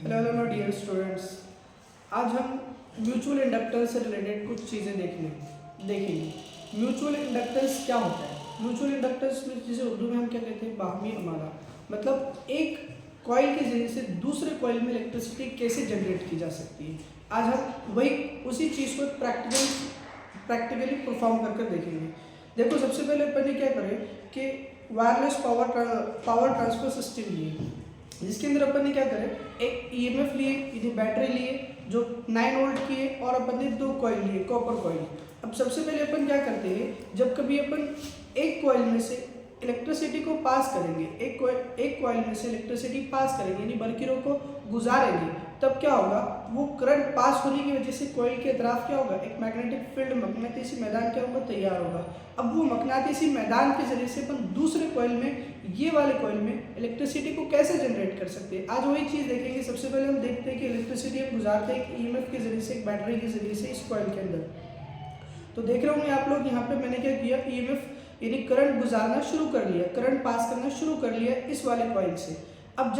Hello dear students, आज हम mutual inductance से रिलेटेड कुछ चीज़ें देखेंगे। म्यूचुअल इंडक्टेंस क्या होता है? म्यूचुअल इंडक्टेंस में जिसे उर्दू में हम क्या कहते हैं, बाहमी अमाला, मतलब एक कॉइल के जरिए से दूसरे कॉइल में इलेक्ट्रिसिटी कैसे जनरेट की जा सकती है। आज हम वही उसी चीज़ को प्रैक्टिकली परफॉर्म करके देखेंगे। देखो, सबसे पहले अपन ने क्या करें कि वायरलेस पावर ट्रांसफर सिस्टम लिए, जिसके अंदर अपन ने क्या करें, एक ईएमएफ लिए, यानी बैटरी लिए जो 9 वोल्ट की है, और अपन ने 2 कॉइल लिए, कॉपर कॉइल। अब सबसे पहले अपन क्या करते हैं, जब कभी अपन एक कॉइल में से इलेक्ट्रिसिटी को पास करेंगे, एक कॉइल में से इलेक्ट्रिसिटी पास करेंगे, यानी बरकीरों को गुजारेंगे, तब क्या होगा, वो करंट पास होने की वजह से कॉइल के तरफ क्या होगा, एक मैग्नेटिक फील्ड, मकनातीसी मैदान क्या होगा, तैयार होगा। अब वो मकनातीसी मैदान के जरिए से अपन दूसरे कॉइल में, ये वाले कॉइल में इलेक्ट्रिसिटी को कैसे जनरेट कर सकते हैं। आज वही चीज़ देखेंगे। सबसे पहले हम देखते हैं कि इलेक्ट्रिसिटी हम गुजारते हैं ईएमएफ के जरिए से, एक बैटरी के जरिए से इस कॉइल के अंदर। तो देख रहे होंगे आप लोग, यहाँ पे मैंने क्या किया, ईएमएफ यानी करंट गुजारना शुरू कर लिया, करंट पास करना शुरू कर लिया इस वाले कॉइल से। अब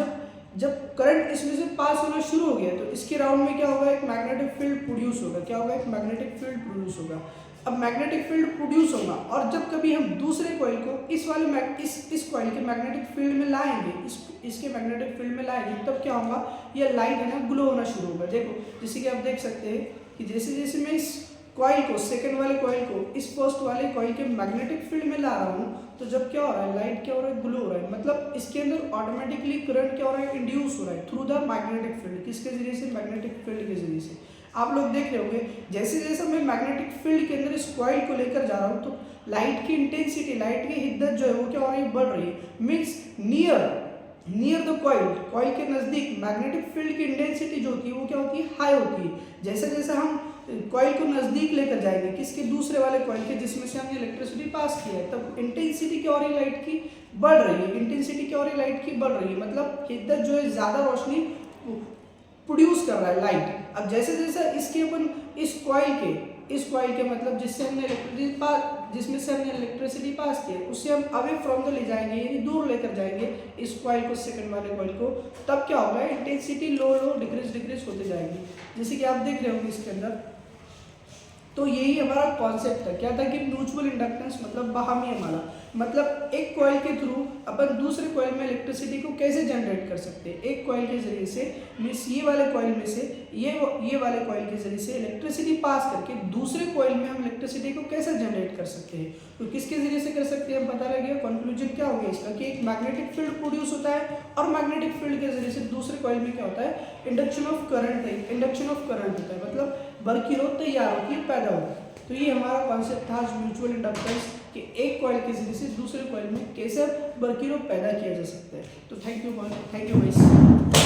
जब करंट इसमें से पास होना शुरू हो गया, तो इसके राउंड में क्या होगा, एक मैग्नेटिक फील्ड प्रोड्यूस होगा। क्या होगा, एक मैग्नेटिक फील्ड प्रोड्यूस होगा। अब मैग्नेटिक फील्ड प्रोड्यूस होगा, और जब कभी हम दूसरे कॉइल को इस वाले इस कॉइल के मैग्नेटिक फील्ड में लाएंगे, इसके मैग्नेटिक फील्ड में लाएंगे, तब क्या होगा, ये लाइट है ना, ग्लो होना शुरू होगा। देखो, जैसे कि आप देख सकते हैं कि जैसे जैसे मैं इस कॉइल को, सेकंड वाले कॉइल को इस फर्स्ट वाले कॉइल के मैग्नेटिक फील्ड में ला रहा हूँ, तो जब क्या हो रहा है, लाइट क्या हो रहा है, ग्लो हो रहा है। मतलब इसके अंदर ऑटोमेटिकली करंट क्या हो रहा है, इंड्यूस हो रहा है थ्रू द मैग्नेटिक फील्ड। किसके जरिए से, मैग्नेटिक फील्ड के जरिए से। आप लोग देख रहे होंगे, जैसे जैसे मैं मैग्नेटिक फील्ड के अंदर इस कॉइल को लेकर जा रहा हूँ, तो लाइट की इंटेंसिटी, लाइट की हिद्दत जो है वो क्या हो रही है, बढ़ रही है। मीन्स नियर द कॉइल के नज़दीक मैग्नेटिक फील्ड की इंटेंसिटी जो होती है वो क्या होती है, हाई होती है। जैसे जैसे हम कॉइल को नज़दीक लेकर जाएंगे, किसके, दूसरे वाले कॉइल के, जिसमें से हमने इलेक्ट्रिसिटी पास किया है, तब इंटेंसिटी क्या हो रही है, लाइट की बढ़ रही है। इंटेंसिटी क्या हो रही है, लाइट की बढ़ रही है, मतलब हिद्दत जो है ज़्यादा रोशनी प्रोड्यूस कर रहा है, लाइट। अब जैसे जैसे इसके अपन इस कॉइल के मतलब जिससे हमने जिसमें से हमने इलेक्ट्रिसिटी पास की है, उससे हम अवे फ्रॉम द ले जाएंगे, यानी दूर लेकर जाएंगे इस कॉइल को, सेकंड वाले कॉइल को, तब क्या होगा, इंटेंसिटी लो डिक्रीज होते जाएगी, जैसे कि आप देख रहे होंगे इसके अंदर। तो यही हमारा कॉन्सेप्ट है, क्या था कि म्यूचुअल इंडक्टेंस मतलब बाहमी अमाला, मतलब एक कॉइल के थ्रू अपन दूसरे कॉइल में इलेक्ट्रिसिटी को कैसे जनरेट कर सकते हैं। एक कॉइल के जरिए से, मीन्स ये वाले कॉइल में से ये वाले कॉइल के जरिए से इलेक्ट्रिसिटी पास करके दूसरे कॉइल में हम इलेक्ट्रिसिटी को कैसे जनरेट कर सकते हैं। तो किसके जरिए से कर सकते हैं, हम पता लग गया। कंक्लूजन क्या हो गया इसका, कि एक मैग्नेटिक फील्ड प्रोड्यूस होता है, और मैग्नेटिक फील्ड के जरिए से दूसरे कॉइल में क्या होता है, इंडक्शन ऑफ करंट होता है, मतलब बरकीरों तैयार होती है, पैदा होती है। तो ये हमारा कॉन्सेप्ट था म्यूचुअल इंडक्टेंस, कि एक कॉइल के जरिए से दूसरे कॉइल में कैसे बरकीरों पैदा किया जा सकता है। तो थैंक यू गाइस।